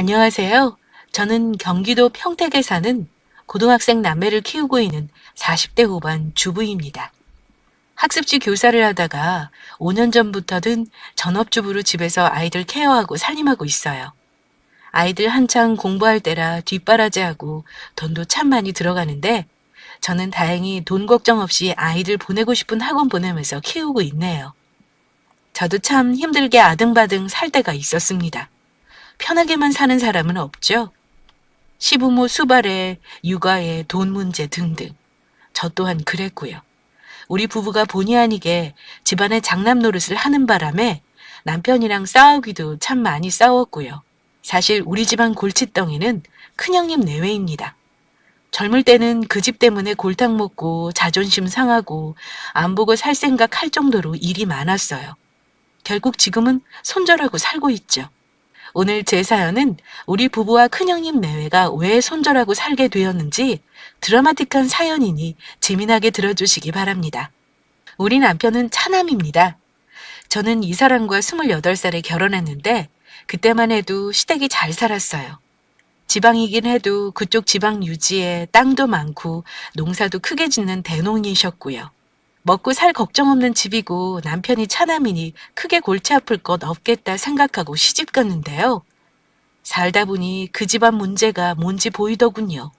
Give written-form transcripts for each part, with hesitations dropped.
안녕하세요. 저는 경기도 평택에 사는 고등학생 남매를 키우고 있는 40대 후반 주부입니다. 학습지 교사를 하다가 5년 전부터는 전업주부로 집에서 아이들 케어하고 살림하고 있어요. 아이들 한창 공부할 때라 뒷바라지하고 돈도 참 많이 들어가는데 저는 다행히 돈 걱정 없이 아이들 보내고 싶은 학원 보내면서 키우고 있네요. 저도 참 힘들게 아등바등 살 때가 있었습니다. 편하게만 사는 사람은 없죠. 시부모 수발에 육아에 돈 문제 등등. 저 또한 그랬고요. 우리 부부가 본의 아니게 집안의 장남 노릇을 하는 바람에 남편이랑 싸우기도 참 많이 싸웠고요. 사실 우리 집안 골칫덩이는 큰형님 내외입니다. 젊을 때는 그 집 때문에 골탕 먹고 자존심 상하고 안 보고 살 생각 할 정도로 일이 많았어요. 결국 지금은 손절하고 살고 있죠. 오늘 제 사연은 우리 부부와 큰형님 내외가 왜 손절하고 살게 되었는지 드라마틱한 사연이니 재미나게 들어주시기 바랍니다. 우리 남편은 차남입니다. 저는 이 사람과 28살에 결혼했는데 그때만 해도 시댁이 잘 살았어요. 지방이긴 해도 그쪽 지방 유지에 땅도 많고 농사도 크게 짓는 대농이셨고요. 먹고 살 걱정 없는 집이고 남편이 차남이니 크게 골치 아플 것 없겠다 생각하고 시집 갔는데요. 살다 보니 그 집안 문제가 뭔지 보이더군요.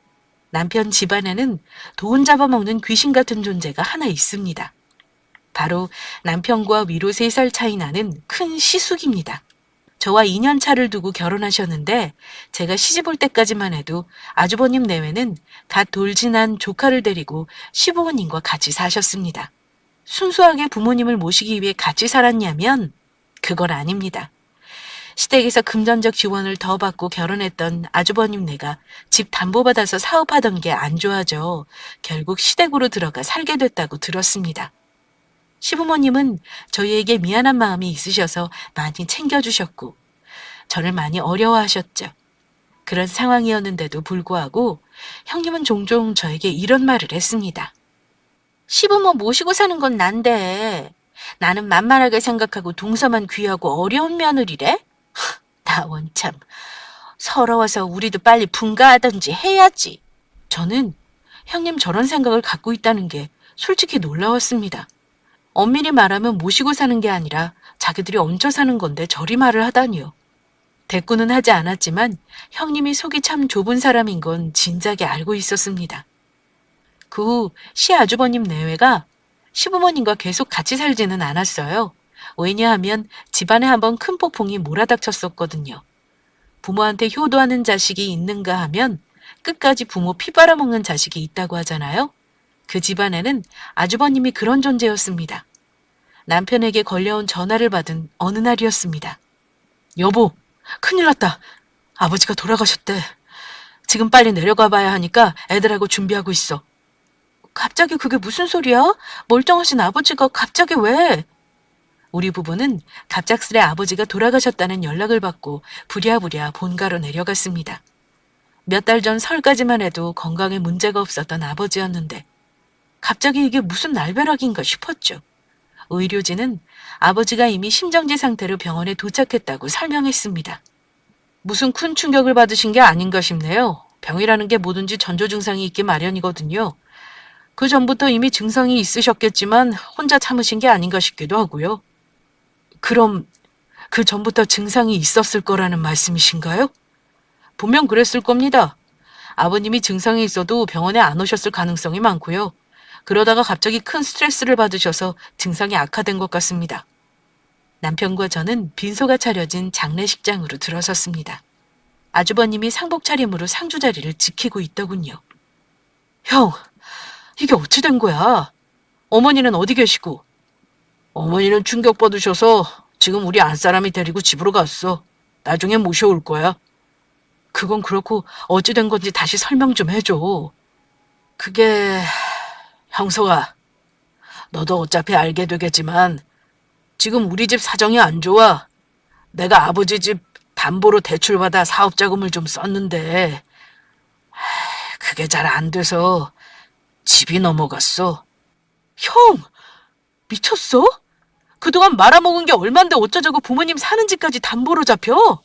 남편 집안에는 돈 잡아먹는 귀신 같은 존재가 하나 있습니다. 바로 남편과 위로 3살 차이 나는 큰 시숙입니다. 저와 2년 차를 두고 결혼하셨는데 제가 시집 올 때까지만 해도 아주버님 내외는 갓 돌진한 조카를 데리고 시부모님과 같이 사셨습니다. 순수하게 부모님을 모시기 위해 같이 살았냐면 그건 아닙니다. 시댁에서 금전적 지원을 더 받고 결혼했던 아주버님네가 집 담보받아서 사업하던 게 안 좋아져 결국 시댁으로 들어가 살게 됐다고 들었습니다. 시부모님은 저희에게 미안한 마음이 있으셔서 많이 챙겨주셨고 저를 많이 어려워하셨죠. 그런 상황이었는데도 불구하고 형님은 종종 저에게 이런 말을 했습니다. 시부모 모시고 사는 건 난데 나는 만만하게 생각하고 동서만 귀하고 어려운 며느리래? 나 원참 서러워서 우리도 빨리 분가하든지 해야지. 저는 형님 저런 생각을 갖고 있다는 게 솔직히 놀라웠습니다. 엄밀히 말하면 모시고 사는 게 아니라 자기들이 얹혀 사는 건데 저리 말을 하다니요. 대꾸는 하지 않았지만 형님이 속이 참 좁은 사람인 건 진작에 알고 있었습니다. 그 후 시아주버님 내외가 시부모님과 계속 같이 살지는 않았어요. 왜냐하면 집안에 한번 큰 폭풍이 몰아닥쳤었거든요. 부모한테 효도하는 자식이 있는가 하면 끝까지 부모 피 빨아먹는 자식이 있다고 하잖아요. 그 집안에는 아주버님이 그런 존재였습니다. 남편에게 걸려온 전화를 받은 어느 날이었습니다. 여보, 큰일 났다. 아버지가 돌아가셨대. 지금 빨리 내려가 봐야 하니까 애들하고 준비하고 있어. 갑자기 그게 무슨 소리야? 멀쩡하신 아버지가 갑자기 왜? 우리 부부는 갑작스레 아버지가 돌아가셨다는 연락을 받고 부랴부랴 본가로 내려갔습니다. 몇 달 전 설까지만 해도 건강에 문제가 없었던 아버지였는데 갑자기 이게 무슨 날벼락인가 싶었죠. 의료진은 아버지가 이미 심정지 상태로 병원에 도착했다고 설명했습니다. 무슨 큰 충격을 받으신 게 아닌가 싶네요. 병이라는 게 뭐든지 전조 증상이 있기 마련이거든요. 그 전부터 이미 증상이 있으셨겠지만 혼자 참으신 게 아닌가 싶기도 하고요. 그럼 그 전부터 증상이 있었을 거라는 말씀이신가요? 분명 그랬을 겁니다. 아버님이 증상이 있어도 병원에 안 오셨을 가능성이 많고요. 그러다가 갑자기 큰 스트레스를 받으셔서 증상이 악화된 것 같습니다. 남편과 저는 빈소가 차려진 장례식장으로 들어섰습니다. 아주버님이 상복 차림으로 상주 자리를 지키고 있더군요. 형, 이게 어찌 된 거야? 어머니는 어디 계시고? 어머니는 충격받으셔서 지금 우리 안사람이 데리고 집으로 갔어. 나중에 모셔올 거야. 그건 그렇고 어찌 된 건지 다시 설명 좀 해줘. 그게... 형석아, 너도 어차피 알게 되겠지만 지금 우리 집 사정이 안 좋아. 내가 아버지 집 담보로 대출받아 사업자금을 좀 썼는데 그게 잘 안 돼서 집이 넘어갔어. 형, 미쳤어? 그동안 말아먹은 게 얼만데 어쩌자고 부모님 사는 집까지 담보로 잡혀?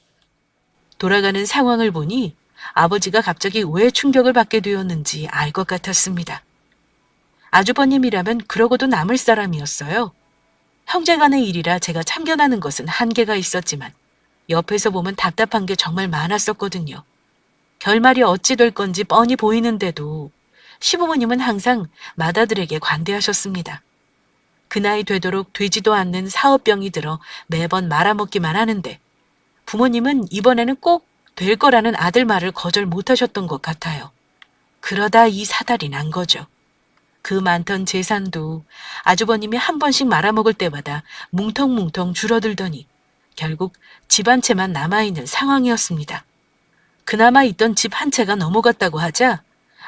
돌아가는 상황을 보니 아버지가 갑자기 왜 충격을 받게 되었는지 알 것 같았습니다. 아주버님이라면 그러고도 남을 사람이었어요. 형제간의 일이라 제가 참견하는 것은 한계가 있었지만 옆에서 보면 답답한 게 정말 많았었거든요. 결말이 어찌 될 건지 뻔히 보이는데도 시부모님은 항상 맏아들에게 관대하셨습니다. 그 나이 되도록 되지도 않는 사업병이 들어 매번 말아먹기만 하는데 부모님은 이번에는 꼭 될 거라는 아들 말을 거절 못하셨던 것 같아요. 그러다 이 사달이 난 거죠. 그 많던 재산도 아주버님이 한 번씩 말아먹을 때마다 뭉텅뭉텅 줄어들더니 결국 집 한 채만 남아있는 상황이었습니다. 그나마 있던 집 한 채가 넘어갔다고 하자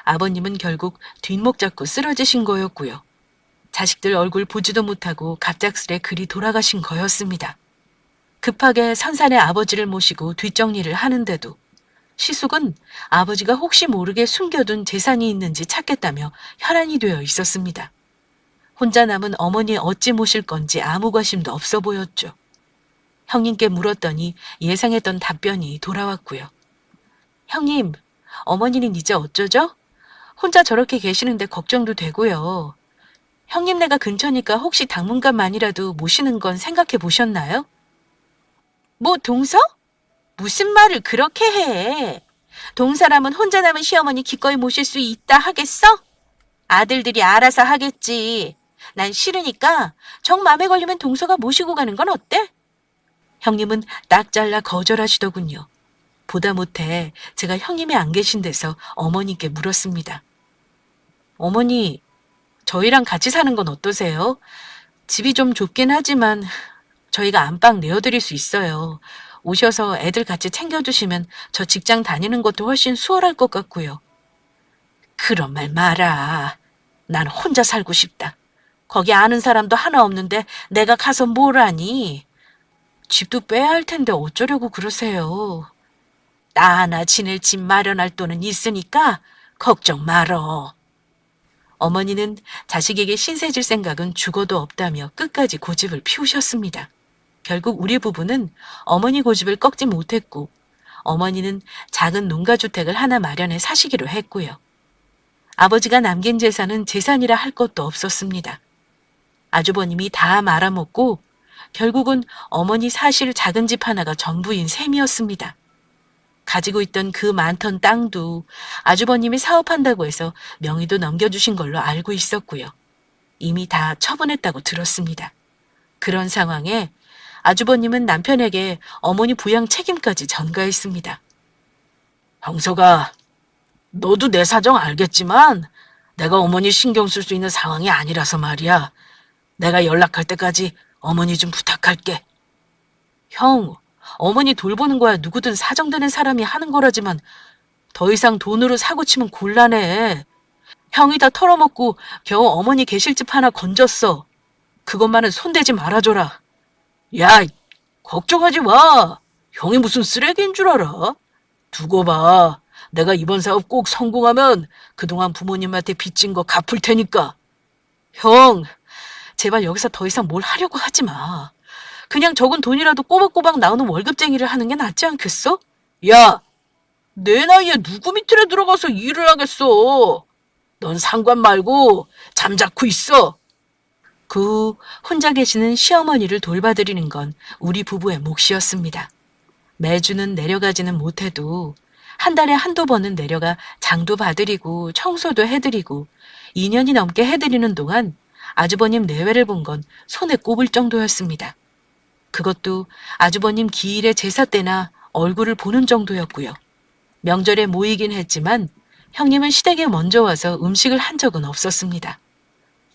아버님은 결국 뒷목 잡고 쓰러지신 거였고요. 자식들 얼굴 보지도 못하고 갑작스레 그리 돌아가신 거였습니다. 급하게 선산의 아버지를 모시고 뒷정리를 하는데도 시숙은 아버지가 혹시 모르게 숨겨둔 재산이 있는지 찾겠다며 혈안이 되어 있었습니다. 혼자 남은 어머니 어찌 모실 건지 아무 관심도 없어 보였죠. 형님께 물었더니 예상했던 답변이 돌아왔고요. 형님, 어머니는 이제 어쩌죠? 혼자 저렇게 계시는데 걱정도 되고요. 형님네가 근처니까 혹시 당분간만이라도 모시는 건 생각해 보셨나요? 뭐 동서? 무슨 말을 그렇게 해? 동서라면 혼자 남은 시어머니 기꺼이 모실 수 있다 하겠어? 아들들이 알아서 하겠지. 난 싫으니까 정 맘에 걸리면 동서가 모시고 가는 건 어때? 형님은 딱 잘라 거절하시더군요. 보다 못해 제가 형님이 안 계신 데서 어머니께 물었습니다. 어머니, 저희랑 같이 사는 건 어떠세요? 집이 좀 좁긴 하지만 저희가 안방 내어드릴 수 있어요. 오셔서 애들 같이 챙겨주시면 저 직장 다니는 것도 훨씬 수월할 것 같고요. 그런 말 마라. 난 혼자 살고 싶다. 거기 아는 사람도 하나 없는데 내가 가서 뭘 하니? 집도 빼야 할 텐데 어쩌려고 그러세요. 나 하나 지낼 집 마련할 돈은 있으니까 걱정 말어. 어머니는 자식에게 신세질 생각은 죽어도 없다며 끝까지 고집을 피우셨습니다. 결국 우리 부부는 어머니 고집을 꺾지 못했고 어머니는 작은 농가주택을 하나 마련해 사시기로 했고요. 아버지가 남긴 재산은 재산이라 할 것도 없었습니다. 아주버님이 다 말아먹고 결국은 어머니 사실 작은 집 하나가 전부인 셈이었습니다. 가지고 있던 그 많던 땅도 아주버님이 사업한다고 해서 명의도 넘겨주신 걸로 알고 있었고요. 이미 다 처분했다고 들었습니다. 그런 상황에 아주버님은 남편에게 어머니 부양 책임까지 전가했습니다. 형서가, 너도 내 사정 알겠지만 내가 어머니 신경 쓸 수 있는 상황이 아니라서 말이야. 내가 연락할 때까지 어머니 좀 부탁할게. 형, 어머니 돌보는 거야 누구든 사정되는 사람이 하는 거라지만 더 이상 돈으로 사고치면 곤란해. 형이 다 털어먹고 겨우 어머니 계실 집 하나 건졌어. 그것만은 손대지 말아줘라. 야, 걱정하지 마. 형이 무슨 쓰레기인 줄 알아? 두고 봐. 내가 이번 사업 꼭 성공하면 그동안 부모님한테 빚진 거 갚을 테니까. 형, 제발 여기서 더 이상 뭘 하려고 하지 마. 그냥 적은 돈이라도 꼬박꼬박 나오는 월급쟁이를 하는 게 낫지 않겠어? 야, 내 나이에 누구 밑으로 들어가서 일을 하겠어. 넌 상관 말고 잠자코 있어. 그 후 혼자 계시는 시어머니를 돌봐드리는 건 우리 부부의 몫이었습니다. 매주는 내려가지는 못해도 한 달에 한두 번은 내려가 장도 봐드리고 청소도 해드리고 2년이 넘게 해드리는 동안 아주버님 내외를 본 건 손에 꼽을 정도였습니다. 그것도 아주버님 기일의 제사 때나 얼굴을 보는 정도였고요. 명절에 모이긴 했지만 형님은 시댁에 먼저 와서 음식을 한 적은 없었습니다.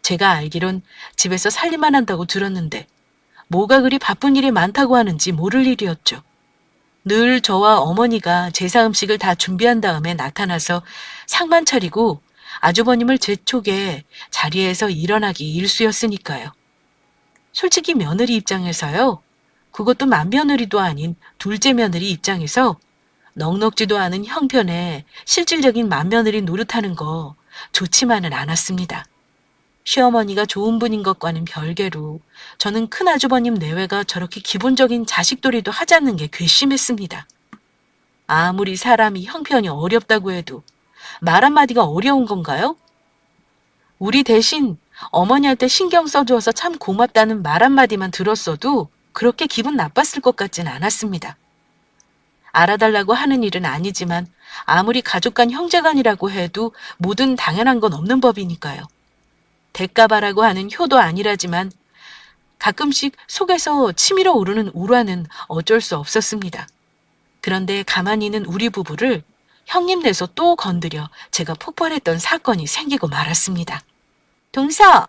제가 알기론 집에서 살림만 한다고 들었는데 뭐가 그리 바쁜 일이 많다고 하는지 모를 일이었죠. 늘 저와 어머니가 제사 음식을 다 준비한 다음에 나타나서 상만 차리고 아주버님을 재촉해 자리에서 일어나기 일쑤였으니까요. 솔직히 며느리 입장에서요. 그것도 맏며느리도 아닌 둘째 며느리 입장에서 넉넉지도 않은 형편에 실질적인 맏며느리 노릇하는 거 좋지만은 않았습니다. 시어머니가 좋은 분인 것과는 별개로 저는 큰아주버님 내외가 저렇게 기본적인 자식돌이도 하지 않는 게 괘씸했습니다. 아무리 사람이 형편이 어렵다고 해도 말 한마디가 어려운 건가요? 우리 대신 어머니한테 신경 써줘서 참 고맙다는 말 한마디만 들었어도 그렇게 기분 나빴을 것 같진 않았습니다. 알아달라고 하는 일은 아니지만 아무리 가족 간 형제간이라고 해도 뭐든 당연한 건 없는 법이니까요. 대가바라고 하는 효도 아니라지만 가끔씩 속에서 치밀어 오르는 울화는 어쩔 수 없었습니다. 그런데 가만히 있는 우리 부부를 형님 내서 또 건드려 제가 폭발했던 사건이 생기고 말았습니다. 동서,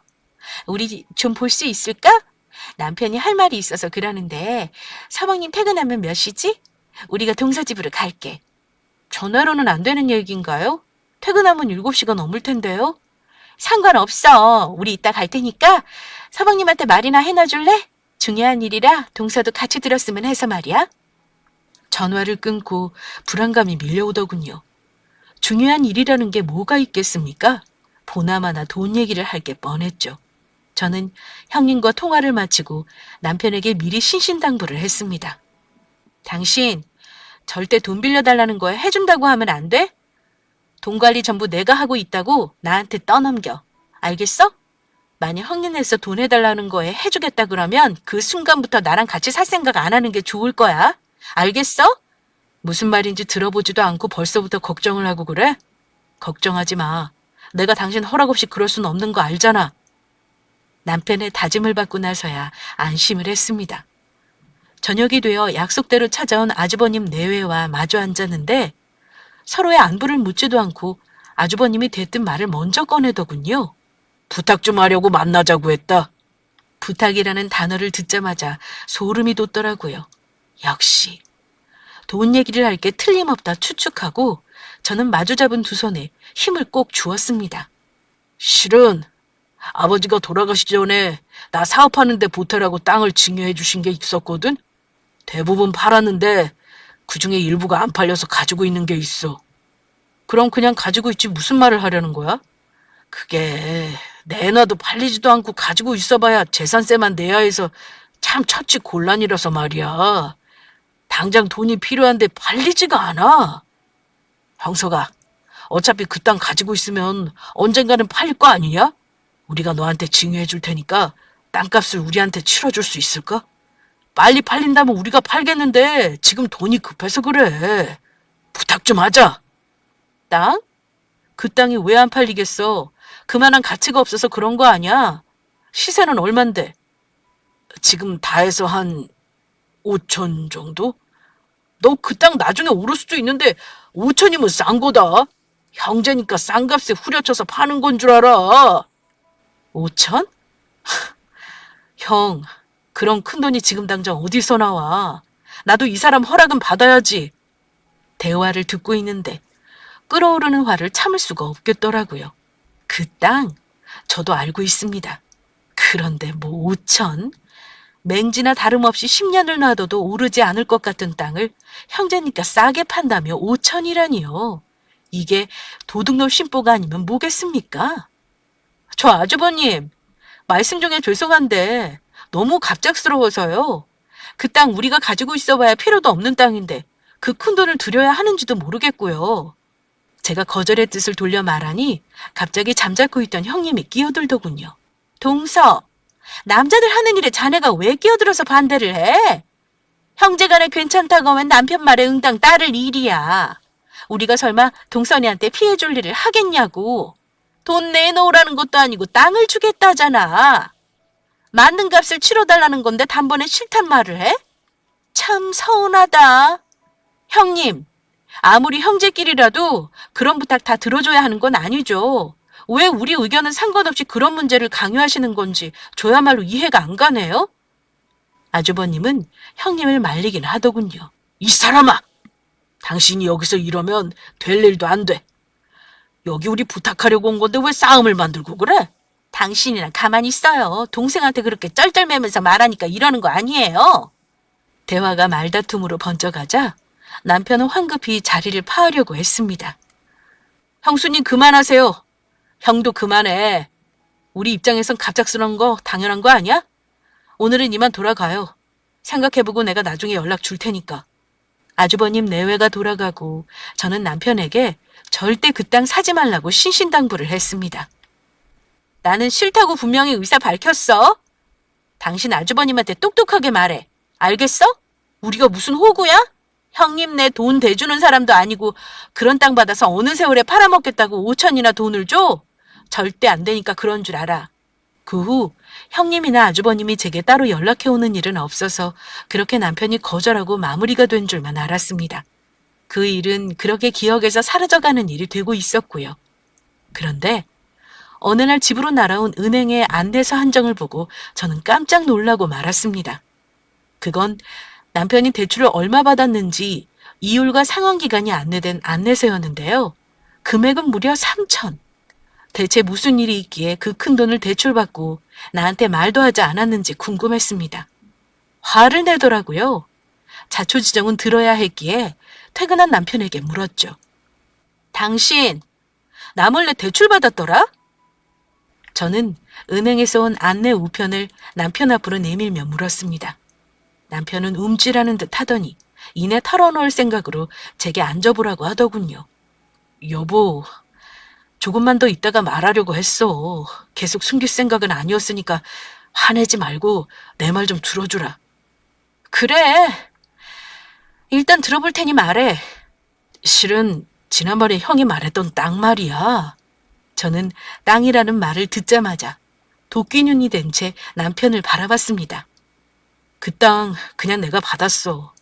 우리 좀 볼 수 있을까? 남편이 할 말이 있어서 그러는데 사모님 퇴근하면 몇 시지? 우리가 동서 집으로 갈게. 전화로는 안 되는 얘기인가요? 퇴근하면 7시가 넘을 텐데요. 상관없어. 우리 이따 갈 테니까 서방님한테 말이나 해놔줄래? 중요한 일이라 동서도 같이 들었으면 해서 말이야. 전화를 끊고 불안감이 밀려오더군요. 중요한 일이라는 게 뭐가 있겠습니까? 보나마나 돈 얘기를 할 게 뻔했죠. 저는 형님과 통화를 마치고 남편에게 미리 신신당부를 했습니다. 당신 절대 돈 빌려달라는 거에 해준다고 하면 안 돼? 돈 관리 전부 내가 하고 있다고 나한테 떠넘겨. 알겠어? 만약 형님에서 돈 해달라는 거에 해주겠다 그러면 그 순간부터 나랑 같이 살 생각 안 하는 게 좋을 거야. 알겠어? 무슨 말인지 들어보지도 않고 벌써부터 걱정을 하고 그래? 걱정하지 마. 내가 당신 허락 없이 그럴 순 없는 거 알잖아. 남편의 다짐을 받고 나서야 안심을 했습니다. 저녁이 되어 약속대로 찾아온 아주버님 내외와 마주 앉았는데 서로의 안부를 묻지도 않고 아주버님이 대뜸 말을 먼저 꺼내더군요. 부탁 좀 하려고 만나자고 했다. 부탁이라는 단어를 듣자마자 소름이 돋더라고요. 역시 돈 얘기를 할 게 틀림없다 추측하고 저는 마주 잡은 두 손에 힘을 꼭 주었습니다. 실은 아버지가 돌아가시기 전에 나 사업하는데 보태라고 땅을 증여해 주신 게 있었거든. 대부분 팔았는데 그중에 일부가 안 팔려서 가지고 있는 게 있어. 그럼 그냥 가지고 있지 무슨 말을 하려는 거야? 그게 내놔도 팔리지도 않고 가지고 있어봐야 재산세만 내야 해서 참 처치 곤란이라서 말이야. 당장 돈이 필요한데 팔리지가 않아. 형서가 어차피 그 땅 가지고 있으면 언젠가는 팔릴 거 아니냐? 우리가 너한테 증여해 줄 테니까 땅값을 우리한테 치러줄 수 있을까? 빨리 팔린다면 우리가 팔겠는데 지금 돈이 급해서 그래. 부탁 좀 하자. 땅? 그 땅이 왜 안 팔리겠어? 그만한 가치가 없어서 그런 거 아니야? 시세는 얼만데? 지금 다 해서 한 5천 정도? 너 그 땅 나중에 오를 수도 있는데 5천이면 싼 거다. 형제니까 싼 값에 후려쳐서 파는 건 줄 알아. 5천? 형, 그런 큰 돈이 지금 당장 어디서 나와. 나도 이 사람 허락은 받아야지. 대화를 듣고 있는데 끓어오르는 화를 참을 수가 없겠더라고요. 그 땅, 저도 알고 있습니다. 그런데 뭐 5천? 맹지나 다름없이 10년을 놔둬도 오르지 않을 것 같은 땅을 형제니까 싸게 판다며 5천이라니요. 이게 도둑놈 심보가 아니면 뭐겠습니까? 저 아주버님, 말씀 중에 죄송한데 너무 갑작스러워서요. 그 땅 우리가 가지고 있어봐야 필요도 없는 땅인데 그 큰 돈을 들여야 하는지도 모르겠고요. 제가 거절의 뜻을 돌려 말하니 갑자기 잠자코 있던 형님이 끼어들더군요. 동서, 남자들 하는 일에 자네가 왜 끼어들어서 반대를 해? 형제간에 괜찮다고 하면 남편 말에 응당 따를 일이야. 우리가 설마 동선이한테 피해줄 일을 하겠냐고. 돈 내놓으라는 것도 아니고 땅을 주겠다잖아. 맞는 값을 치러달라는 건데 단번에 싫단 말을 해? 참 서운하다. 형님, 아무리 형제끼리라도 그런 부탁 다 들어줘야 하는 건 아니죠. 왜 우리 의견은 상관없이 그런 문제를 강요하시는 건지 저야말로 이해가 안 가네요. 아주버님은 형님을 말리긴 하더군요. 이 사람아! 당신이 여기서 이러면 될 일도 안 돼. 여기 우리 부탁하려고 온 건데 왜 싸움을 만들고 그래? 당신이랑 가만히 있어요. 동생한테 그렇게 쩔쩔매면서 말하니까 이러는 거 아니에요. 대화가 말다툼으로 번져가자 남편은 황급히 자리를 파하려고 했습니다. 형수님 그만하세요. 형도 그만해. 우리 입장에선 갑작스러운 거 당연한 거 아니야? 오늘은 이만 돌아가요. 생각해보고 내가 나중에 연락 줄 테니까. 아주버님 내외가 돌아가고 저는 남편에게 절대 그 땅 사지 말라고 신신당부를 했습니다. 나는 싫다고 분명히 의사 밝혔어. 당신 아주버님한테 똑똑하게 말해. 알겠어? 우리가 무슨 호구야? 형님네 돈 대주는 사람도 아니고 그런 땅 받아서 어느 세월에 팔아먹겠다고 5천이나 돈을 줘? 절대 안 되니까 그런 줄 알아. 그 후 형님이나 아주버님이 제게 따로 연락해오는 일은 없어서 그렇게 남편이 거절하고 마무리가 된 줄만 알았습니다. 그 일은 그렇게 기억에서 사라져가는 일이 되고 있었고요. 그런데 어느 날 집으로 날아온 은행의 안내서 한정을 보고 저는 깜짝 놀라고 말았습니다. 그건 남편이 대출을 얼마 받았는지 이율과 상환기간이 안내된 안내서였는데요. 금액은 무려 3천. 대체 무슨 일이 있기에 그 큰 돈을 대출받고 나한테 말도 하지 않았는지 궁금했습니다. 화를 내더라고요. 자초지종은 들어야 했기에 퇴근한 남편에게 물었죠. 당신 나 몰래 대출받았더라? 저는 은행에서 온 안내 우편을 남편 앞으로 내밀며 물었습니다. 남편은 움찔하는 듯 하더니 이내 털어놓을 생각으로 제게 앉아보라고 하더군요. 여보, 조금만 더 있다가 말하려고 했어. 계속 숨길 생각은 아니었으니까 화내지 말고 내 말 좀 들어주라. 그래. 일단 들어볼 테니 말해. 실은 지난번에 형이 말했던 땅 말이야. 저는 땅이라는 말을 듣자마자 도끼눈이 된 채 남편을 바라봤습니다. 그 땅 그냥 내가 받았어.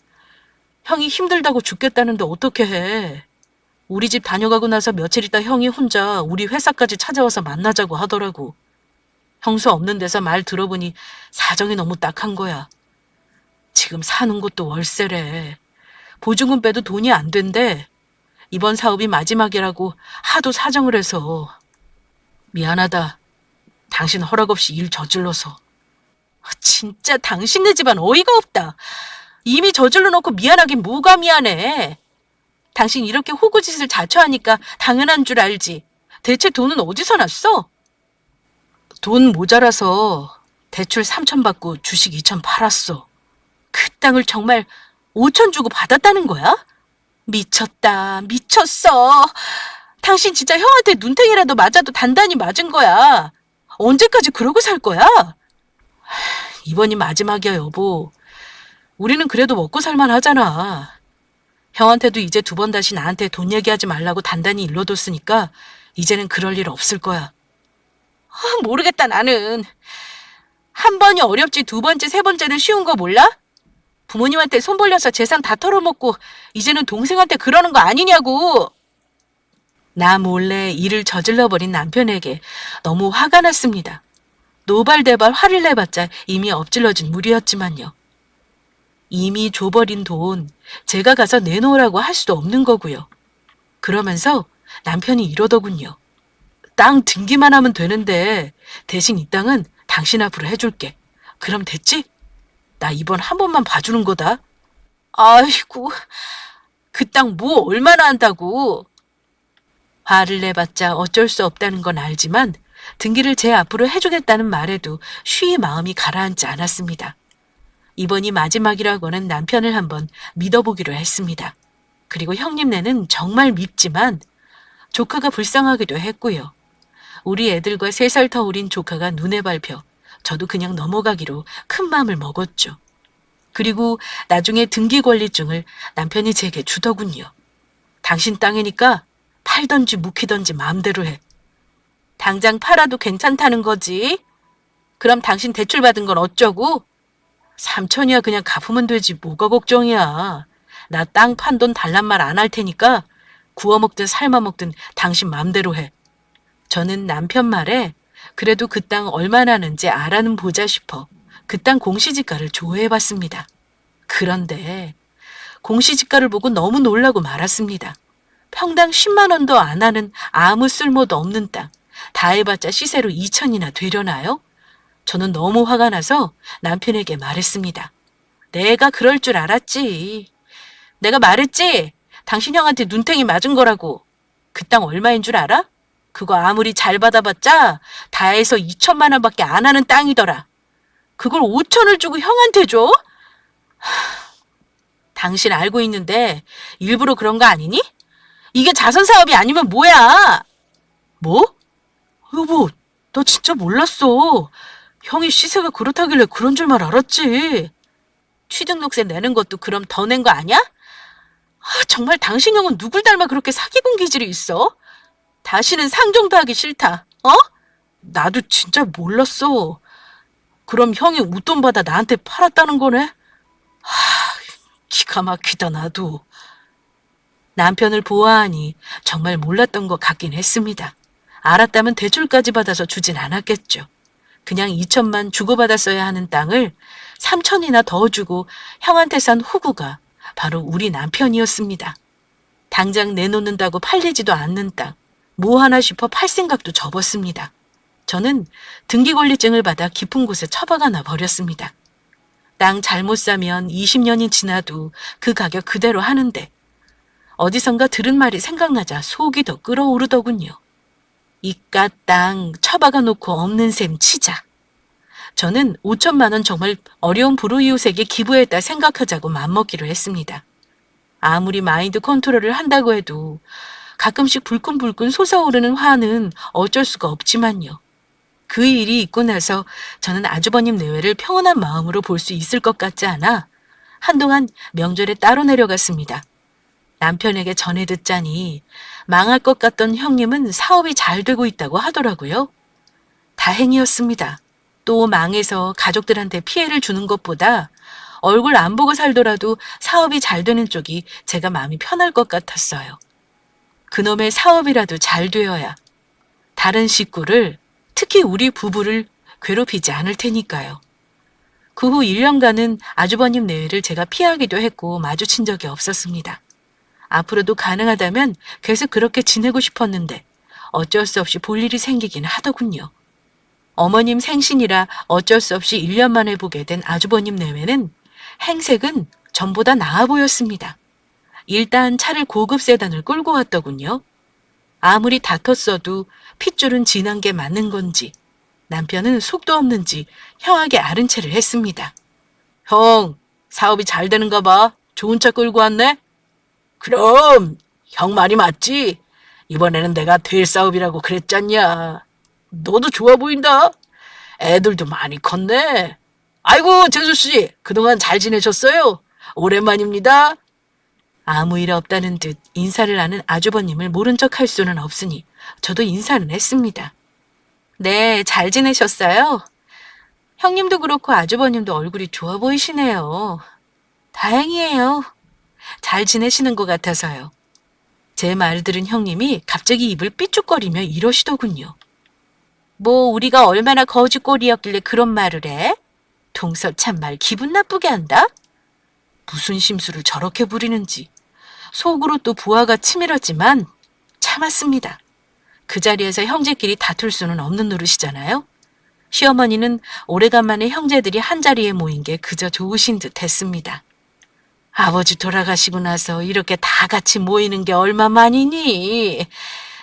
형이 힘들다고 죽겠다는데 어떻게 해. 우리 집 다녀가고 나서 며칠 있다 형이 혼자 우리 회사까지 찾아와서 만나자고 하더라고. 형수 없는 데서 말 들어보니 사정이 너무 딱한 거야. 지금 사는 곳도 월세래. 보증금 빼도 돈이 안 된대. 이번 사업이 마지막이라고 하도 사정을 해서. 미안하다. 당신 허락 없이 일 저질러서. 진짜 당신네 집안 어이가 없다. 이미 저질러 놓고 미안하긴 뭐가 미안해. 당신 이렇게 호구짓을 자처하니까 당연한 줄 알지. 대체 돈은 어디서 났어? 돈 모자라서 대출 3천 받고 주식 2천 팔았어. 그 땅을 정말 5천 주고 받았다는 거야? 미쳤다. 미쳤어. 당신 진짜 형한테 눈탱이라도 맞아도 단단히 맞은 거야. 언제까지 그러고 살 거야? 이번이 마지막이야, 여보. 우리는 그래도 먹고 살만 하잖아. 형한테도 이제 2번 다시 나한테 돈 얘기하지 말라고 단단히 일러뒀으니까 이제는 그럴 일 없을 거야. 모르겠다, 나는. 한 번이 어렵지 2번째, 3번째는 쉬운 거 몰라? 부모님한테 손 벌려서 재산 다 털어먹고 이제는 동생한테 그러는 거 아니냐고. 나 몰래 일을 저질러버린 남편에게 너무 화가 났습니다. 노발대발 화를 내봤자 이미 엎질러진 물이었지만요. 이미 줘버린 돈 제가 가서 내놓으라고 할 수도 없는 거고요. 그러면서 남편이 이러더군요. 땅 등기만 하면 되는데 대신 이 땅은 당신 앞으로 해줄게. 그럼 됐지? 나 이번 한 번만 봐주는 거다. 아이고, 그 땅 뭐 얼마나 한다고. 화를 내봤자 어쩔 수 없다는 건 알지만 등기를 제 앞으로 해주겠다는 말에도 쉬이 마음이 가라앉지 않았습니다. 이번이 마지막이라고는 남편을 한번 믿어보기로 했습니다. 그리고 형님네는 정말 밉지만 조카가 불쌍하기도 했고요. 우리 애들과 3살 터울인 조카가 눈에 밟혀 저도 그냥 넘어가기로 큰 마음을 먹었죠. 그리고 나중에 등기권리증을 남편이 제게 주더군요. 당신 땅이니까 팔던지 묵히던지 마음대로 해. 당장 팔아도 괜찮다는 거지. 그럼 당신 대출받은 건 어쩌고? 3천이야 그냥 갚으면 되지 뭐가 걱정이야. 나 땅 판 돈 달란 말 안 할 테니까 구워 먹든 삶아 먹든 당신 맘대로 해. 저는 남편 말에 그래도 그 땅 얼마 나는지 알아는 보자 싶어 그 땅 공시지가를 조회해봤습니다. 그런데 공시지가를 보고 너무 놀라고 말았습니다. 평당 10만 원도 안 하는 아무 쓸모도 없는 땅, 다 해봤자 시세로 2천이나 되려나요? 저는 너무 화가 나서 남편에게 말했습니다. 내가 그럴 줄 알았지. 내가 말했지? 당신 형한테 눈탱이 맞은 거라고. 그 땅 얼마인 줄 알아? 그거 아무리 잘 받아봤자 다 해서 2천만 원밖에 안 하는 땅이더라. 그걸 5천을 주고 형한테 줘? 당신 알고 있는데 일부러 그런 거 아니니? 이게 자선 사업이 아니면 뭐야? 뭐? 여보, 나 진짜 몰랐어. 형이 시세가 그렇다길래 그런 줄만 알았지. 취등록세 내는 것도 그럼 더 낸 거 아니야? 정말 당신 형은 누굴 닮아 그렇게 사기꾼 기질이 있어? 다시는 상종도 하기 싫다. 어? 나도 진짜 몰랐어. 그럼 형이 웃돈 받아 나한테 팔았다는 거네? 기가 막히다 나도. 남편을 보아하니 정말 몰랐던 것 같긴 했습니다. 알았다면 대출까지 받아서 주진 않았겠죠. 그냥 2천만 주고받았어야 하는 땅을 3천이나 더 주고 형한테 산 호구가 바로 우리 남편이었습니다. 당장 내놓는다고 팔리지도 않는 땅, 뭐 하나 싶어 팔 생각도 접었습니다. 저는 등기권리증을 받아 깊은 곳에 처박아 놔 버렸습니다. 땅 잘못 사면 20년이 지나도 그 가격 그대로 하는데 어디선가 들은 말이 생각나자 속이 더 끓어오르더군요. 이깟 땅 처박아 놓고 없는 셈 치자. 저는 5천만 원 정말 어려운 불우이웃에게 기부했다 생각하자고 맘먹기로 했습니다. 아무리 마인드 컨트롤을 한다고 해도 가끔씩 불끈불끈 솟아오르는 화는 어쩔 수가 없지만요. 그 일이 있고 나서 저는 아주버님 내외를 평온한 마음으로 볼 수 있을 것 같지 않아 한동안 명절에 따로 내려갔습니다. 남편에게 전해 듣자니 망할 것 같던 형님은 사업이 잘 되고 있다고 하더라고요. 다행이었습니다. 또 망해서 가족들한테 피해를 주는 것보다 얼굴 안 보고 살더라도 사업이 잘 되는 쪽이 제가 마음이 편할 것 같았어요. 그놈의 사업이라도 잘 되어야 다른 식구를, 특히 우리 부부를 괴롭히지 않을 테니까요. 그 후 1년간은 아주버님 내외를 제가 피하기도 했고 마주친 적이 없었습니다. 앞으로도 가능하다면 계속 그렇게 지내고 싶었는데 어쩔 수 없이 볼 일이 생기긴 하더군요. 어머님 생신이라 어쩔 수 없이 1년 만에 보게 된 아주버님 내외는 행색은 전보다 나아 보였습니다. 일단 차를 고급 세단을 끌고 왔더군요. 아무리 다퉜어도 핏줄은 진한 게 맞는 건지 남편은 속도 없는지 형에게 아른 체를 했습니다. 형, 사업이 잘 되는가 봐. 좋은 차 끌고 왔네? 그럼 형 말이 맞지. 이번에는 내가 될 사업이라고 그랬잖냐. 너도 좋아 보인다. 애들도 많이 컸네. 아이고 재수씨, 그동안 잘 지내셨어요? 오랜만입니다. 아무 일 없다는 듯 인사를 하는 아주버님을 모른 척 할 수는 없으니 저도 인사는 했습니다. 네, 잘 지내셨어요? 형님도 그렇고 아주버님도 얼굴이 좋아 보이시네요. 다행이에요. 잘 지내시는 것 같아서요. 제 말 들은 형님이 갑자기 입을 삐죽거리며 이러시더군요. 뭐 우리가 얼마나 거지꼴이었길래 그런 말을 해? 동서 참말 기분 나쁘게 한다? 무슨 심수를 저렇게 부리는지 속으로 또 부하가 치밀었지만 참았습니다. 그 자리에서 형제끼리 다툴 수는 없는 노릇이잖아요. 시어머니는 오래간만에 형제들이 한자리에 모인 게 그저 좋으신 듯 했습니다. 아버지 돌아가시고 나서 이렇게 다 같이 모이는 게 얼마만이니?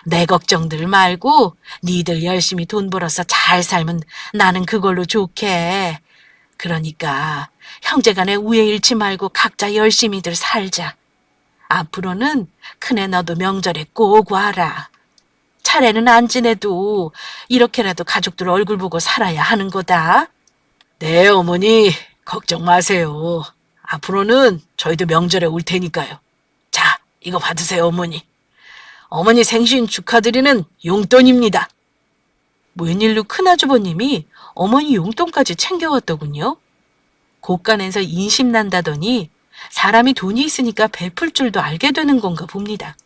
내 걱정들 말고 니들 열심히 돈 벌어서 잘 살면 나는 그걸로 좋게. 그러니까 형제간에 우애 잃지 말고 각자 열심히들 살자. 앞으로는 큰애 너도 명절에 꼭 와라. 차례는 안 지내도 이렇게라도 가족들 얼굴 보고 살아야 하는 거다. 네, 어머니. 걱정 마세요. 앞으로는 저희도 명절에 올 테니까요. 자, 이거 받으세요, 어머니. 어머니 생신 축하드리는 용돈입니다. 웬일로 큰아주버님이 어머니 용돈까지 챙겨왔더군요. 곳간에서 인심난다더니 사람이 돈이 있으니까 베풀 줄도 알게 되는 건가 봅니다.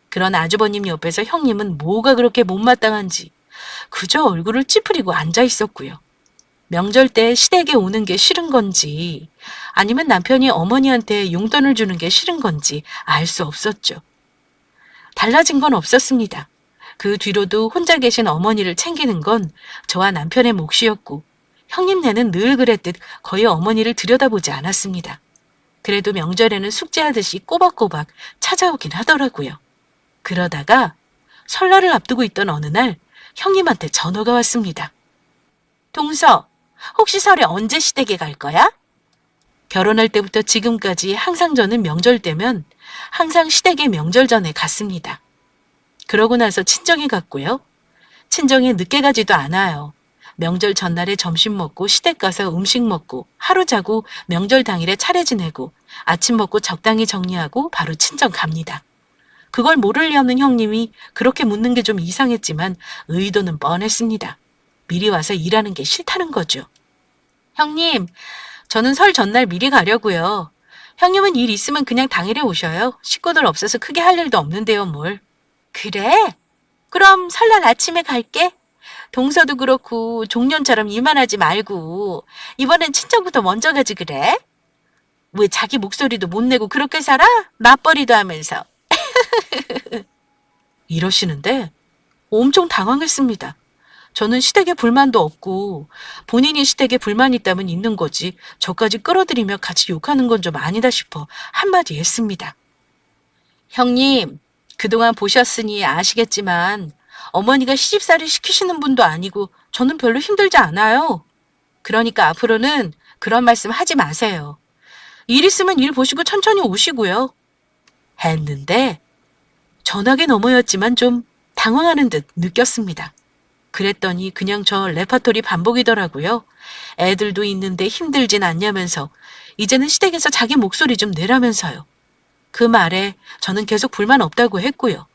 그런 아주버님 옆에서 형님은 뭐가 그렇게 못마땅한지 그저 얼굴을 찌푸리고 앉아 있었고요. 명절 때 시댁에 오는 게 싫은 건지 아니면 남편이 어머니한테 용돈을 주는 게 싫은 건지 알 수 없었죠. 달라진 건 없었습니다. 그 뒤로도 혼자 계신 어머니를 챙기는 건 저와 남편의 몫이었고 형님네는 늘 그랬듯 거의 어머니를 들여다보지 않았습니다. 그래도 명절에는 숙제하듯이 꼬박꼬박 찾아오긴 하더라고요. 그러다가 설날을 앞두고 있던 어느 날 형님한테 전화가 왔습니다. 동서, 혹시 설에 언제 시댁에 갈 거야? 결혼할 때부터 지금까지 항상 저는 명절 때면 항상 시댁의 명절 전에 갔습니다. 그러고 나서 친정에 갔고요. 친정에 늦게 가지도 않아요. 명절 전날에 점심 먹고 시댁 가서 음식 먹고 하루 자고 명절 당일에 차례 지내고 아침 먹고 적당히 정리하고 바로 친정 갑니다. 그걸 모를 리 없는 형님이 그렇게 묻는 게 좀 이상했지만 의도는 뻔했습니다. 미리 와서 일하는 게 싫다는 거죠. 형님, 저는 설 전날 미리 가려고요. 형님은 일 있으면 그냥 당일에 오셔요. 식구들 없어서 크게 할 일도 없는데요, 뭘. 그래? 그럼 설날 아침에 갈게. 동서도 그렇고 종년처럼 일만 하지 말고 이번엔 친정부터 먼저 가지 그래? 왜 자기 목소리도 못 내고 그렇게 살아? 맞벌이도 하면서. 이러시는데 엄청 당황했습니다. 저는 시댁에 불만도 없고 본인이 시댁에 불만이 있다면 있는 거지 저까지 끌어들이며 같이 욕하는 건 좀 아니다 싶어 한마디 했습니다. 형님, 그동안 보셨으니 아시겠지만 어머니가 시집살이 시키시는 분도 아니고 저는 별로 힘들지 않아요. 그러니까 앞으로는 그런 말씀 하지 마세요. 일 있으면 일 보시고 천천히 오시고요. 했는데 전화기 너머였지만 좀 당황하는 듯 느꼈습니다. 그랬더니 그냥 저 레파토리 반복이더라고요. 애들도 있는데 힘들진 않냐면서 이제는 시댁에서 자기 목소리 좀 내라면서요. 그 말에 저는 계속 불만 없다고 했고요.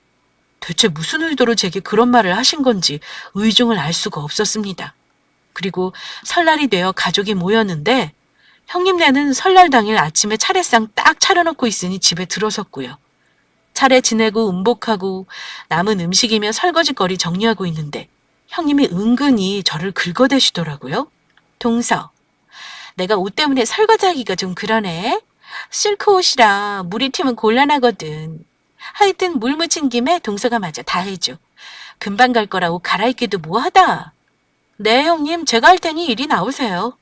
대체 무슨 의도로 제게 그런 말을 하신 건지 의중을 알 수가 없었습니다. 그리고 설날이 되어 가족이 모였는데 형님네는 설날 당일 아침에 차례상 딱 차려놓고 있으니 집에 들어섰고요. 차례 지내고 음복하고 남은 음식이며 설거지거리 정리하고 있는데 형님이 은근히 저를 긁어대시더라고요. 동서, 내가 옷 때문에 설거지하기가 좀 그러네. 실크 옷이라 물이 튀면 곤란하거든. 하여튼 물 묻힌 김에 동서가 마저 다 해줘. 금방 갈 거라 옷 갈아입기도 뭐하다. 네 형님, 제가 할 테니 이리 나오세요.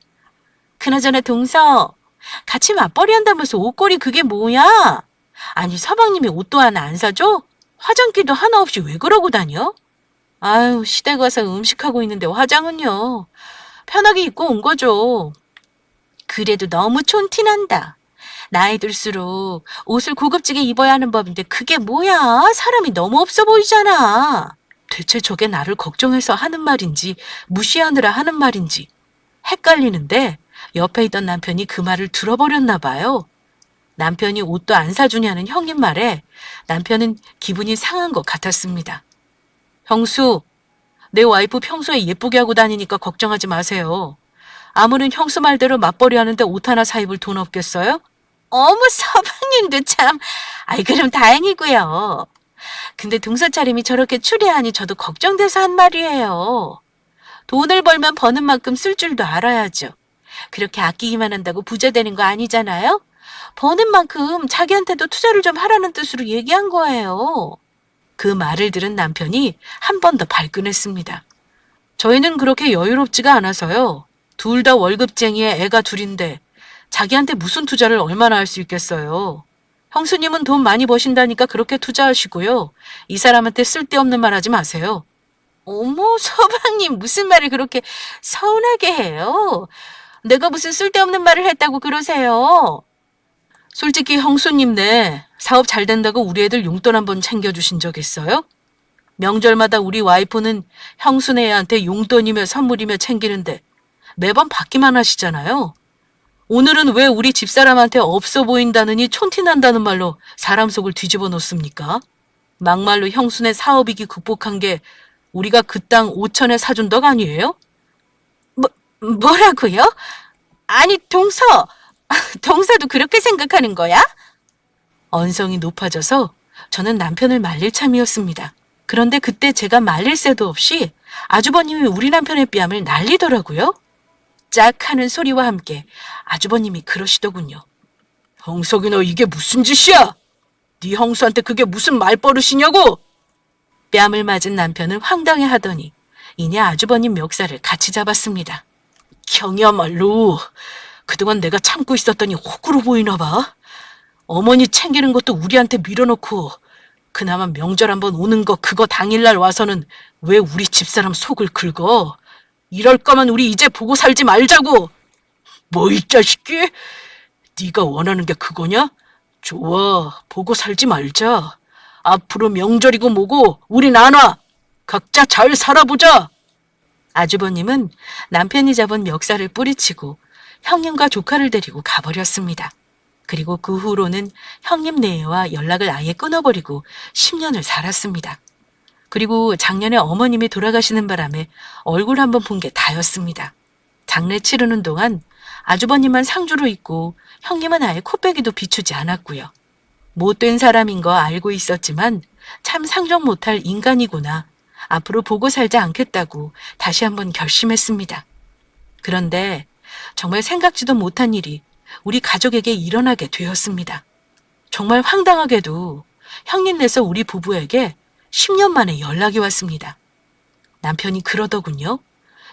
그나저나 동서, 같이 맞벌이 한다면서 옷걸이 그게 뭐야? 아니 서방님이 옷도 하나 안 사줘? 화장기도 하나 없이 왜 그러고 다녀? 아유, 시댁 와서 음식하고 있는데 화장은요. 편하게 입고 온 거죠. 그래도 너무 촌티난다. 나이 들수록 옷을 고급지게 입어야 하는 법인데 그게 뭐야? 사람이 너무 없어 보이잖아. 대체 저게 나를 걱정해서 하는 말인지 무시하느라 하는 말인지 헷갈리는데 옆에 있던 남편이 그 말을 들어버렸나 봐요. 남편이 옷도 안 사주냐는 형님 말에 남편은 기분이 상한 것 같았습니다. 형수, 내 와이프 평소에 예쁘게 하고 다니니까 걱정하지 마세요. 아무는 형수 말대로 맞벌이 하는데 옷 하나 사 입을 돈 없겠어요? 어머, 서방님도 참. 아이, 그럼 다행이고요. 근데 동서 차림이 저렇게 추리하니 저도 걱정돼서 한 말이에요. 돈을 벌면 버는 만큼 쓸 줄도 알아야죠. 그렇게 아끼기만 한다고 부자 되는 거 아니잖아요? 버는 만큼 자기한테도 투자를 좀 하라는 뜻으로 얘기한 거예요. 그 말을 들은 남편이 한 번 더 발끈했습니다. 저희는 그렇게 여유롭지가 않아서요. 둘 다 월급쟁이에 애가 둘인데 자기한테 무슨 투자를 얼마나 할 수 있겠어요. 형수님은 돈 많이 버신다니까 그렇게 투자하시고요. 이 사람한테 쓸데없는 말 하지 마세요. 어머, 서방님 무슨 말을 그렇게 서운하게 해요. 내가 무슨 쓸데없는 말을 했다고 그러세요. 솔직히 형수님네 사업 잘 된다고 우리 애들 용돈 한번 챙겨주신 적 있어요? 명절마다 우리 와이프는 형수네한테 용돈이며 선물이며 챙기는데 매번 받기만 하시잖아요. 오늘은 왜 우리 집사람한테 없어 보인다느니 촌티난다는 말로 사람 속을 뒤집어 놓습니까? 막말로 형수네 사업이기 극복한 게 우리가 그 땅 5천에 사준 덕 아니에요? 뭐라고요? 아니 동서도 그렇게 생각하는 거야? 언성이 높아져서 저는 남편을 말릴 참이었습니다. 그런데 그때 제가 말릴 새도 없이 아주버님이 우리 남편의 뺨을 날리더라고요. 짝 하는 소리와 함께 아주버님이 그러시더군요. 형석이 너 이게 무슨 짓이야? 네 형수한테 그게 무슨 말버릇이냐고? 뺨을 맞은 남편은 황당해하더니 이내 아주버님 멱살을 같이 잡았습니다. 형이야말로 그동안 내가 참고 있었더니 호구로 보이나 봐. 어머니 챙기는 것도 우리한테 밀어놓고 그나마 명절 한번 오는 거 그거 당일날 와서는 왜 우리 집사람 속을 긁어? 이럴 거면 우리 이제 보고 살지 말자고. 뭐 이 자식이? 네가 원하는 게 그거냐? 좋아, 보고 살지 말자. 앞으로 명절이고 뭐고 우린 안 와. 각자 잘 살아보자. 아주버님은 남편이 잡은 멱살을 뿌리치고 형님과 조카를 데리고 가버렸습니다. 그리고 그 후로는 형님 내외와 연락을 아예 끊어버리고 10년을 살았습니다. 그리고 작년에 어머님이 돌아가시는 바람에 얼굴 한번 본 게 다였습니다. 장례 치르는 동안 아주버님만 상주로 있고 형님은 아예 코빼기도 비추지 않았고요. 못된 사람인 거 알고 있었지만 참 상종 못할 인간이구나. 앞으로 보고 살지 않겠다고 다시 한번 결심했습니다. 그런데 정말 생각지도 못한 일이 우리 가족에게 일어나게 되었습니다. 정말 황당하게도 형님네서 우리 부부에게 10년 만에 연락이 왔습니다. 남편이 그러더군요.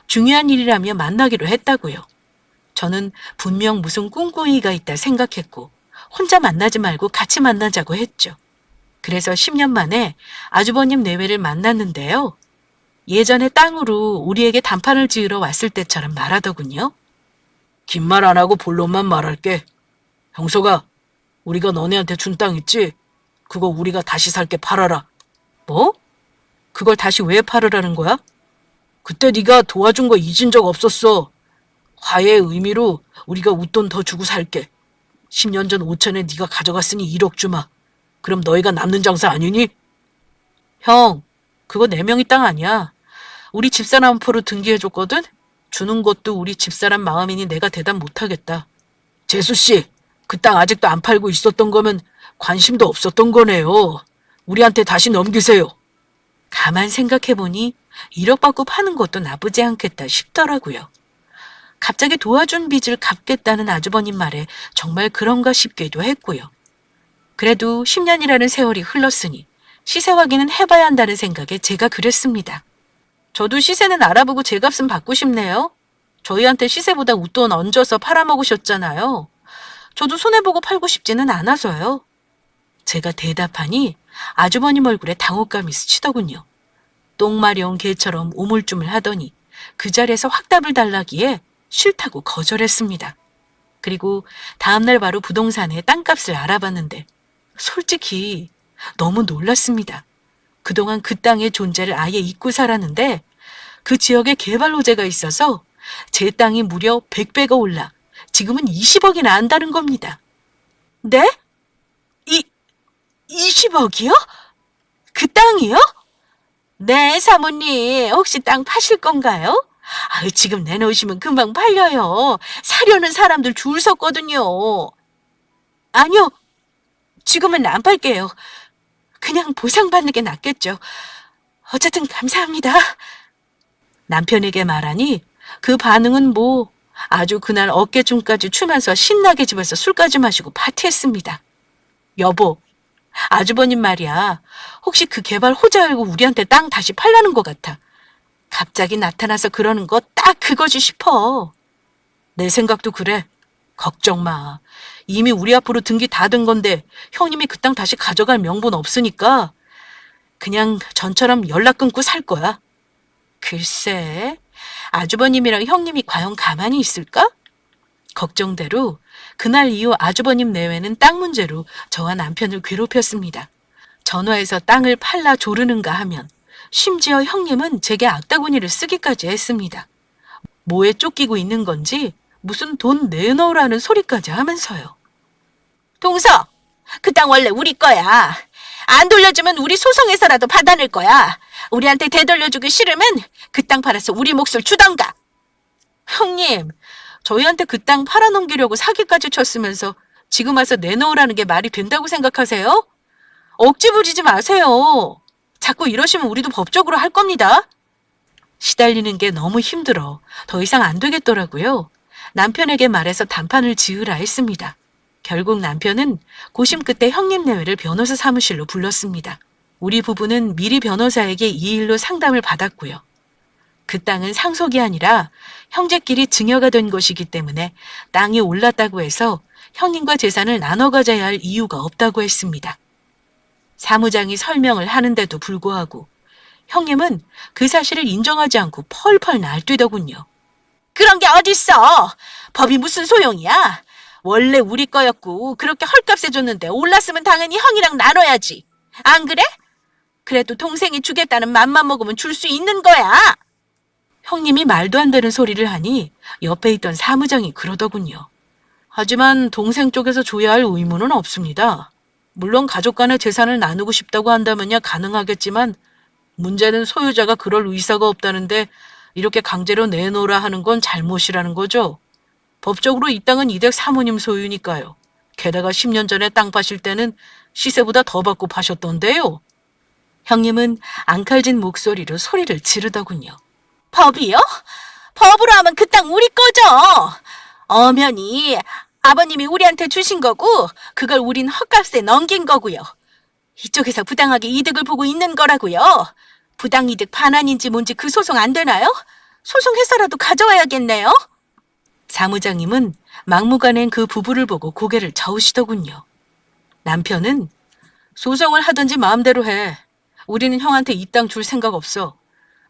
중요한 일이라며 만나기로 했다고요. 저는 분명 무슨 꿍꿍이가 있다 생각했고 혼자 만나지 말고 같이 만나자고 했죠. 그래서 10년 만에 아주버님 내외를 만났는데요. 예전에 땅으로 우리에게 단판을 지으러 왔을 때처럼 말하더군요. 긴 말 안 하고 본론만 말할게. 형석아, 우리가 너네한테 준 땅 있지? 그거 우리가 다시 살게 팔아라. 뭐? 그걸 다시 왜 팔으라는 거야? 그때 네가 도와준 거 잊은 적 없었어. 화해의 의미로 우리가 웃돈 더 주고 살게. 10년 전 5천에 네가 가져갔으니 1억 주마. 그럼 너희가 남는 장사 아니니? 형, 그거 4명이 땅 아니야. 우리 집사람 포로 등기해줬거든? 주는 것도 우리 집사람 마음이니 내가 대답 못하겠다. 재수씨, 그 땅 아직도 안 팔고 있었던 거면 관심도 없었던 거네요. 우리한테 다시 넘기세요. 가만 생각해보니 1억 받고 파는 것도 나쁘지 않겠다 싶더라고요. 갑자기 도와준 빚을 갚겠다는 아주버님 말에 정말 그런가 싶기도 했고요. 그래도 10년이라는 세월이 흘렀으니 시세 확인은 해봐야 한다는 생각에 제가 그랬습니다. 저도 시세는 알아보고 제 값은 받고 싶네요. 저희한테 시세보다 웃돈 얹어서 팔아먹으셨잖아요. 저도 손해보고 팔고 싶지는 않아서요. 제가 대답하니 아주버님 얼굴에 당혹감이 스치더군요. 똥 마려운 개처럼 우물쭈물 하더니 그 자리에서 확답을 달라기에 싫다고 거절했습니다. 그리고 다음날 바로 부동산에 땅값을 알아봤는데 솔직히 너무 놀랐습니다. 그동안 그 땅의 존재를 아예 잊고 살았는데 그 지역에 개발 호재가 있어서 제 땅이 무려 100배가 올라 지금은 20억이나 한다는 겁니다. 네? 20억이요? 그 땅이요? 네, 사모님. 혹시 땅 파실 건가요? 지금 내놓으시면 금방 팔려요. 사려는 사람들 줄 섰거든요. 아니요. 지금은 안 팔게요. 그냥 보상받는 게 낫겠죠. 어쨌든 감사합니다. 남편에게 말하니 그 반응은 아주 그날 어깨춤까지 추면서 신나게 집에서 술까지 마시고 파티했습니다. 여보, 아주버님 말이야. 혹시 그 개발 호재 알고 우리한테 땅 다시 팔라는 것 같아. 갑자기 나타나서 그러는 거 딱 그거지 싶어. 내 생각도 그래. 걱정 마. 이미 우리 앞으로 등기 다 된 건데 형님이 그 땅 다시 가져갈 명분 없으니까 그냥 전처럼 연락 끊고 살 거야. 글쎄, 아주버님이랑 형님이 과연 가만히 있을까? 걱정대로 그날 이후 아주버님 내외는 땅 문제로 저와 남편을 괴롭혔습니다. 전화해서 땅을 팔라 조르는가 하면 심지어 형님은 제게 악다구니를 쓰기까지 했습니다. 뭐에 쫓기고 있는 건지 무슨 돈 내놓으라는 소리까지 하면서요. 동서, 그 땅 원래 우리 거야. 안 돌려주면 우리 소송해서라도 받아낼 거야. 우리한테 되돌려주기 싫으면 그 땅 팔아서 우리 몫을 주던가. 형님, 저희한테 그 땅 팔아넘기려고 사기까지 쳤으면서 지금 와서 내놓으라는 게 말이 된다고 생각하세요? 억지 부리지 마세요. 자꾸 이러시면 우리도 법적으로 할 겁니다. 시달리는 게 너무 힘들어 더 이상 안 되겠더라고요. 남편에게 말해서 단판을 지으라 했습니다. 결국 남편은 고심 끝에 형님 내외를 변호사 사무실로 불렀습니다. 우리 부부는 미리 변호사에게 이 일로 상담을 받았고요. 그 땅은 상속이 아니라 형제끼리 증여가 된 것이기 때문에 땅이 올랐다고 해서 형님과 재산을 나눠 가져야 할 이유가 없다고 했습니다. 사무장이 설명을 하는데도 불구하고 형님은 그 사실을 인정하지 않고 펄펄 날뛰더군요. 그런 게 어딨어. 법이 무슨 소용이야. 원래 우리 거였고 그렇게 헐값에 줬는데 올랐으면 당연히 형이랑 나눠야지. 안 그래? 그래도 동생이 주겠다는 맘만 먹으면 줄 수 있는 거야. 형님이 말도 안 되는 소리를 하니 옆에 있던 사무장이 그러더군요. 하지만 동생 쪽에서 줘야 할 의무는 없습니다. 물론 가족 간의 재산을 나누고 싶다고 한다면야 가능하겠지만 문제는 소유자가 그럴 의사가 없다는데 이렇게 강제로 내놓으라 하는 건 잘못이라는 거죠. 법적으로 이 땅은 이댁 사모님 소유니까요. 게다가 10년 전에 땅 파실 때는 시세보다 더 받고 파셨던데요. 형님은 앙칼진 목소리로 소리를 지르더군요. 법이요? 법으로 하면 그 땅 우리 거죠. 엄연히 아버님이 우리한테 주신 거고 그걸 우린 헛값에 넘긴 거고요. 이쪽에서 부당하게 이득을 보고 있는 거라고요. 부당이득 반환인지 뭔지 그 소송 안 되나요? 소송해서라도 가져와야겠네요. 사무장님은 막무가내인 그 부부를 보고 고개를 저으시더군요. 남편은 소송을 하든지 마음대로 해. 우리는 형한테 이 땅 줄 생각 없어.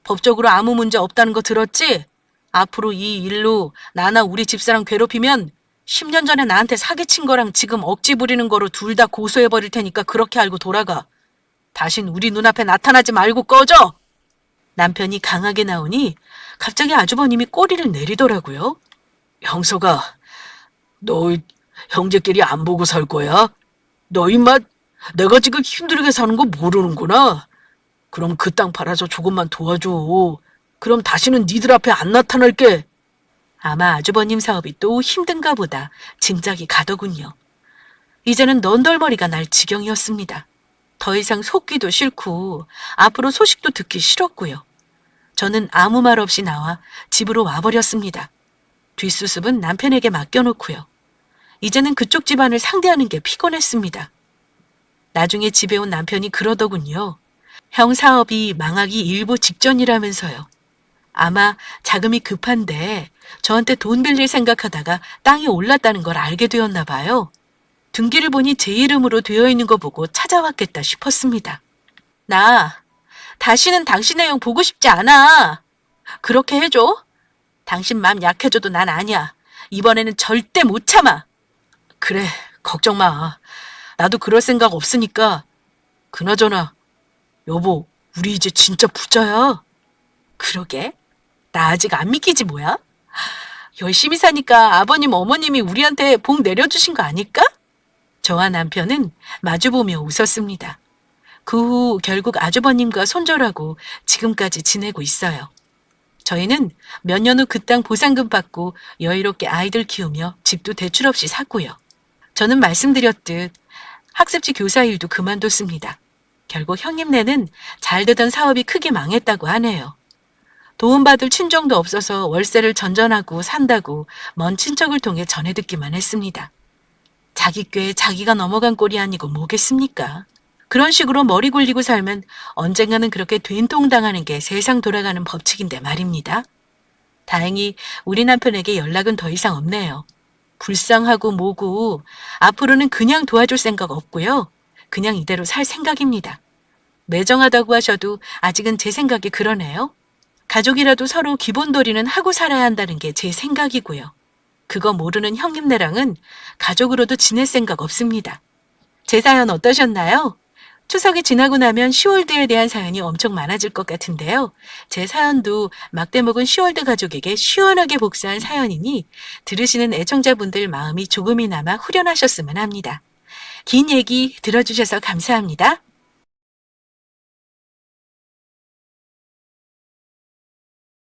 법적으로 아무 문제 없다는 거 들었지? 앞으로 이 일로 나나 우리 집사람 괴롭히면 10년 전에 나한테 사기친 거랑 지금 억지 부리는 거로 둘 다 고소해버릴 테니까 그렇게 알고 돌아가. 다신 우리 눈앞에 나타나지 말고 꺼져! 남편이 강하게 나오니 갑자기 아주버님이 꼬리를 내리더라고요. 형서가, 너 형제끼리 안 보고 살 거야? 너 임마 내가 지금 힘들게 사는 거 모르는구나. 그럼 그 땅 팔아서 조금만 도와줘. 그럼 다시는 니들 앞에 안 나타날게. 아마 아주버님 사업이 또 힘든가 보다 짐작이 가더군요. 이제는 넌덜머리가 날 지경이었습니다. 더 이상 속기도 싫고 앞으로 소식도 듣기 싫었고요. 저는 아무 말 없이 나와 집으로 와버렸습니다. 뒷수습은 남편에게 맡겨놓고요. 이제는 그쪽 집안을 상대하는 게 피곤했습니다. 나중에 집에 온 남편이 그러더군요. 형 사업이 망하기 일보 직전이라면서요. 아마 자금이 급한데 저한테 돈 빌릴 생각하다가 땅이 올랐다는 걸 알게 되었나 봐요. 등기를 보니 제 이름으로 되어 있는 거 보고 찾아왔겠다 싶었습니다. 나 다시는 당신의 형 보고 싶지 않아. 그렇게 해줘. 당신 맘 약해져도 난 아니야. 이번에는 절대 못 참아. 그래, 걱정 마. 나도 그럴 생각 없으니까. 그나저나 여보, 우리 이제 진짜 부자야. 그러게. 나 아직 안 믿기지 뭐야? 열심히 사니까 아버님 어머님이 우리한테 복 내려주신 거 아닐까? 저와 남편은 마주보며 웃었습니다. 그 후 결국 아주버님과 손절하고 지금까지 지내고 있어요. 저희는 몇 년 후 그 땅 보상금 받고 여유롭게 아이들 키우며 집도 대출 없이 샀고요. 저는 말씀드렸듯 학습지 교사 일도 그만뒀습니다. 결국 형님네는 잘 되던 사업이 크게 망했다고 하네요. 도움받을 친정도 없어서 월세를 전전하고 산다고 먼 친척을 통해 전해 듣기만 했습니다. 자기 꾀에 자기가 넘어간 꼴이 아니고 뭐겠습니까? 그런 식으로 머리 굴리고 살면 언젠가는 그렇게 된통당하는 게 세상 돌아가는 법칙인데 말입니다. 다행히 우리 남편에게 연락은 더 이상 없네요. 불쌍하고 뭐고 앞으로는 그냥 도와줄 생각 없고요. 그냥 이대로 살 생각입니다. 매정하다고 하셔도 아직은 제 생각이 그러네요. 가족이라도 서로 기본도리는 하고 살아야 한다는 게 제 생각이고요. 그거 모르는 형님네랑은 가족으로도 지낼 생각 없습니다. 제 사연 어떠셨나요? 추석이 지나고 나면 시월드에 대한 사연이 엄청 많아질 것 같은데요. 제 사연도 막대 먹은 시월드 가족에게 시원하게 복수한 사연이니 들으시는 애청자분들 마음이 조금이나마 후련하셨으면 합니다. 긴 얘기 들어주셔서 감사합니다.